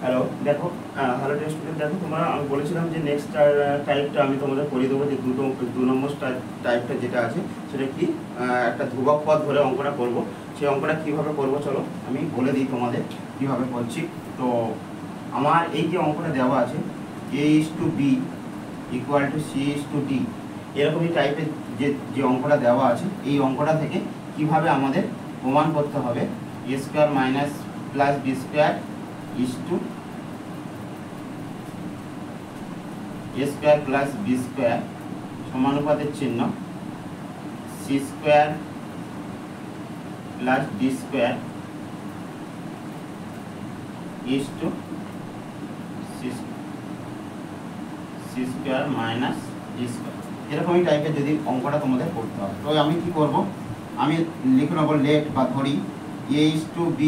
Hello, দেখো, hello student, দেখো তোমরা আমি বলেছিলাম যে নেক্সট টাইপটা আমি তোমাদের করিয়ে দেবো, যে 2 নম্বর টাইপটা যেটা আছে সেটা কি একটা ধ্রুবক পদ ধরে অঙ্কটা করব। সেই অঙ্কটা কীভাবে করবো চলো আমি বলে দিই তোমাদের কীভাবে করছি। তো আমার এই যে অঙ্কটা দেওয়া আছে a/b = c/d, এরকমই টাইপের যে অঙ্কটা দেওয়া আছে, এই অঙ্কটা থেকে কিভাবে আমাদের প্রমাণ করতে হবে a² - + b² = a² + b² সমানুপাতের চিহ্ন c² + d² = c² - d²। এরকমই টাইপের যদি অঙ্কটা তোমাদের করতে হবে, তো আমি কি করব, আমি লিখে নেব লেট বা ধরি a/b।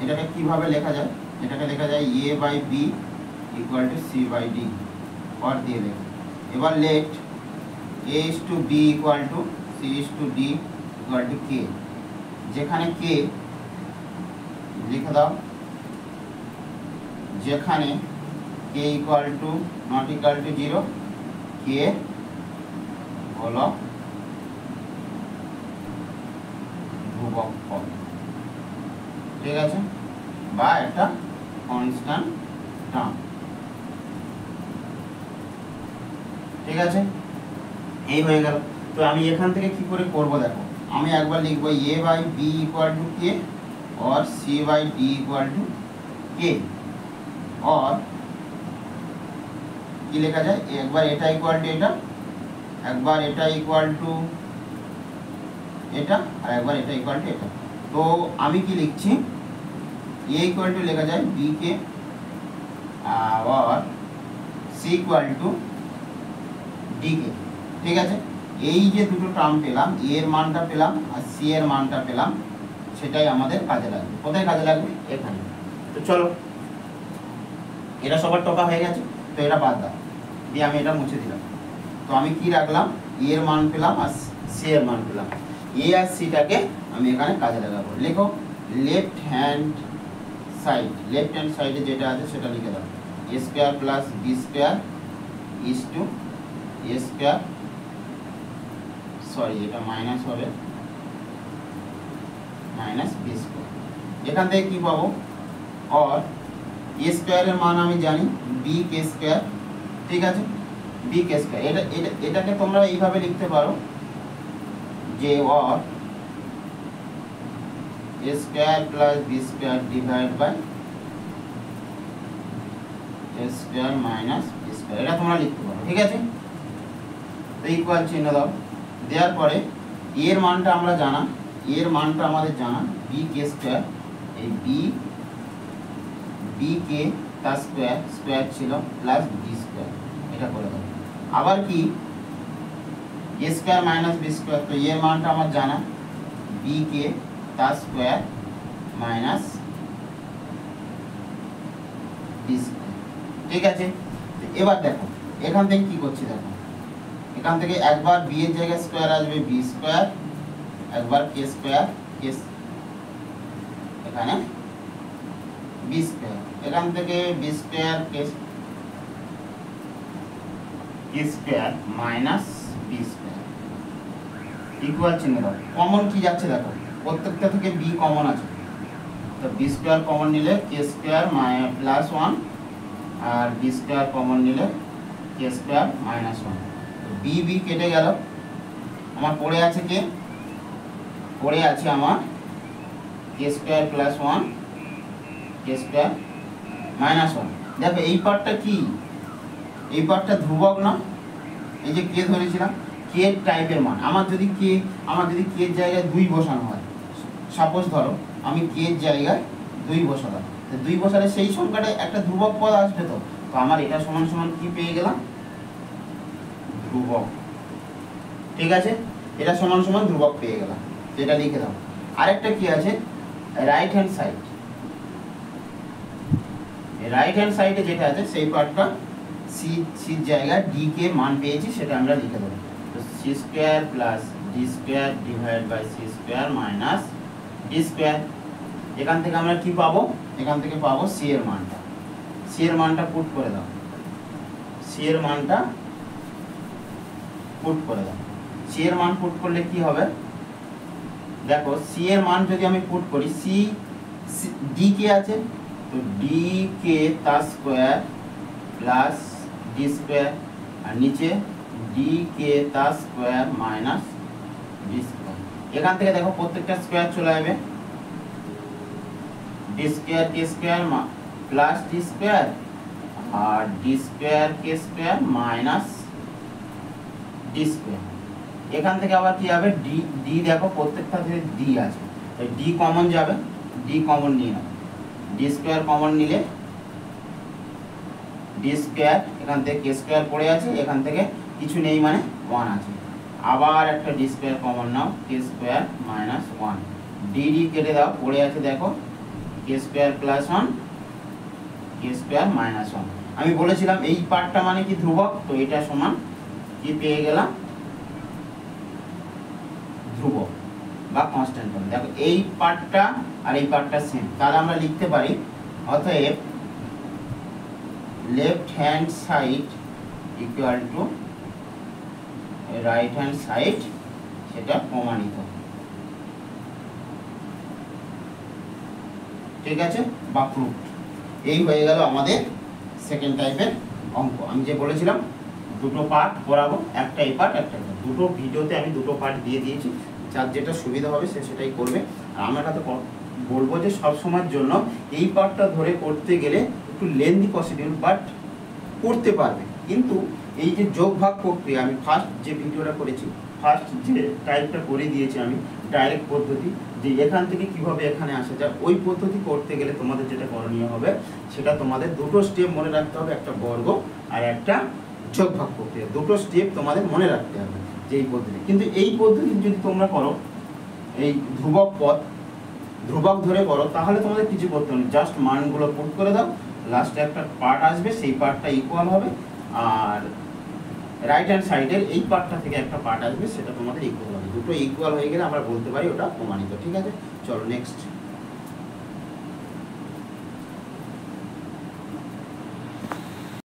এটাকে কিভাবে লেখা যায়, এটাকে লেখা যায় a/b = c/d পর দিয়ে দেব। এবার লেট a/b = c/d = k, যেখানে k লিখে দাও, যেখানে k ≠ 0, k হলো ধ্রুবক পদ, ঠিক আছে, বা একটা কনস্ট্যান্ট টার্ম, ঠিক আছে, এই হয়ে গেল। তো আমি এখান থেকে কি করে করব দেখো, আমি একবার লিখবো a/b = k or c/d = k, or কি লেখা যায়, একবার এটা ইকুয়াল টু এটা, একবার এটা ইকুয়াল টু এটা, আর একবার এটা ইকুয়াল টু এটা। তো আমি কি লিখছি, a ইকুয়াল টু লেখা যায় b কে, আর c ইকুয়াল টু d কে, ঠিক আছে। এই যে দুটো টার্ম পেলাম, a এর মানটা পেলাম আর c এর মানটা পেলাম, সেটাই আমাদের কাজে লাগবে। কোথায় কাজে লাগবে, এখানে। তো চলো, এটা সবার টপা হয়ে গেছে, তো এটা বাদ দাও, দিয়ে আমি এটা মুছে দিলাম। তো আমি কি রাখলাম, a এর মান পেলাম আর c এর মান পেলাম, a আর c টাকে আমি এখানে কাজে লাগাবো। লেখো লেফট হ্যান্ড সাইডে যেটা আছে সেটা লিখে দাও, a² + b² = a², সরি এটা মাইনাস হবে, -b²। এখান থেকে কি পাবো, और a² এর মান আমি জানি bk², ঠিক আছে, bk²। এটাকে তোমরা এইভাবে লিখতে পারো যে और a² + b² / a² - b², এটা তোমরা লিখতে পারো, ঠিক আছে। তো ইকুয়াল চিহ্ন দাও, দেওয়ার পরে এর মানটা আমরা জানা, এর মানটা আমাদের জানা bk², এই bk তার স্কয়ার ছিল প্লাস b², এটা করে দাও। আবার কি a² - b², তো এর মানটা আমার জানা bk তার স্কয়ার মাইনাস b², ঠিক আছে। এবার দেখো এখান থেকে কি করছি, দেখো এখান থেকে একবার b এর জায়গায় স্কয়ার আসবে b², একবার k², এখানে b², এখান থেকে b² k² minus b², equal চিহ্ন দাও। কমন কি যাচ্ছে দেখো, প্রত্যেকটা থেকে b কমন আছে, তো b² কমন নিলে k² +1, আর b² কমন নিলে k² -1, b কেটে গেল, আমার পড়ে আছে কে, পড়ে আছে আমার k² +1, k² -1। দেখো এই পার্টটা কি, এই পার্টটা ধ্রুবক না, এই যে কে ধরেছিলাম, কে টাইপের মান আমার যদি কে এর জায়গায় 2 বসানো হয়, সাপোজ ধরো আমি কে এর জায়গায় 2 বসালাম, তো 2 বসালে সেই সংখ্যাটা একটা ধ্রুবক পদ আসবে, তো আমার এটা সমান সমান কি পেয়ে গেলাম, ধ্রুবক, ঠিক আছে, এটা সমান সমান ধ্রুবক পেয়ে গেলাম, এটা লিখে দাও। আরেকটা কি আছে, রাইট হ্যান্ড সাইডে যেটা আছে সেই পার্টটা c জায়গায় d কে মান পেয়েছি, সেটা আমরা লিখে দেবো। তো c² + d² / c² - d², এখান থেকে আমরা কি পাবো, এখান থেকে পাবো সি এর মানটা। সি এর মানটা পুট করে দাও, সি এর মানটা পুট করে দাও। সি এর মান পুট করলে কি হবে দেখো, সি এর মান যদি আমি পুট করি, সি ডি কে আছে, তো ডি কে তার স্কোয়ার প্লাস ডি স্কোয়ার, আর নিচে ডি কে তার স্কোয়ার মাইনাস ডি স্কোয়ার। এখান থেকে দেখো প্রত্যেকটা স্কোয়ার চলে যাবে, ডি স্কোয়ার কে স্কোয়ার প্লাস ডি স্কোয়ার, আর ডি স্কোয়ার কে স্কোয়ার মাইনাস ডি স্কোয়ার। এখান থেকে আবার কি হবে, ডি ডি দেখো প্রত্যেকটা থেকে ডি আছে, ডি কমন যাবে, ডি কমন নিয়ে নাও, ডি স্কোয়ার কমন নিলে ডি স্কোয়ার, এখান থেকে কে স্কোয়ার পড়ে আছে, এখান থেকে কিছু নেই মানে 1 আছে, আবার একটা ডি স্কোয়ার কমন নাও, কে স্কোয়ার মাইনাস 1, ডি ডি কেটে দাও, পড়ে আছে দেখো কে স্কোয়ার প্লাস 1, কে স্কোয়ার মাইনাস 1। আমি বলেছিলাম এই পার্টটা মানে কি ধ্রুবক, তো এটা সমান কি পেয়ে গেলাম, ধ্রুবক বা কনস্ট্যান্ট। দেখো এই পার্টটা আর এই পার্টটা সেম, তাহলে আমরা লিখতে পারি অতএব left hand side equal to right hand side, সেটা প্রমাণিত, ঠিক আছে, বা প্রুফড। এই হয়ে গেল আমাদের সেকেন্ড টাইপের অঙ্ক। আমি যে বলেছিলাম দুটো পার্ট করাবো, একটা এই পার্ট একটা, দুটো ভিডিওতে আমি দুটো পার্ট দিয়ে দিয়েছি, যার যেটা সুবিধা হবে সে সেটাই করবে। আর আমরা তো বলবো যে সব সময়ের জন্য এই পার্টটা ধরে করতে গেলে একটু লেন্দি প্রসিডিউর, বাট করতে পারবে। কিন্তু এই যে যোগ ভাগ প্রক্রিয়া, আমি ফার্স্ট যে ভিডিওটা করেছি, ফার্স্ট যে টাইপটা করে দিয়েছি আমি ডাইরেক্ট পদ্ধতি, যে এখান থেকে কিভাবে এখানে আসা যায়, ওই পদ্ধতি করতে গেলে তোমাদের যেটা করণীয় হবে সেটা তোমাদের দুটো স্টেপ মনে রাখতে হবে, একটা বর্গ আর একটা যোগ ভাগ প্রক্রিয়া, দুটো স্টেপ তোমাদের মনে রাখতে হবে যে এই পদ্ধতি। কিন্তু এই পদ্ধতি যদি তোমরা করো, এই ধ্রুবক পদ ধ্রুবক ধরে করো, তাহলে তোমাদের কিছু করতে হবে, জাস্ট মানগুলো পুট করে দাও, লাস্টে একটা পার্ট আসবে, সেই পার্টটা ইকুয়াল হবে, আর রাইট হ্যান্ড সাইডের এই পার্টটা থেকে একটা পার্ট আসবে, সেটা তোমাদের ইকুয়াল হবে। দুটো ইকুয়াল হয়ে গেলে আমরা বলতে পারি ওটা প্রমাণিত, ঠিক আছে। চলো নেক্সট।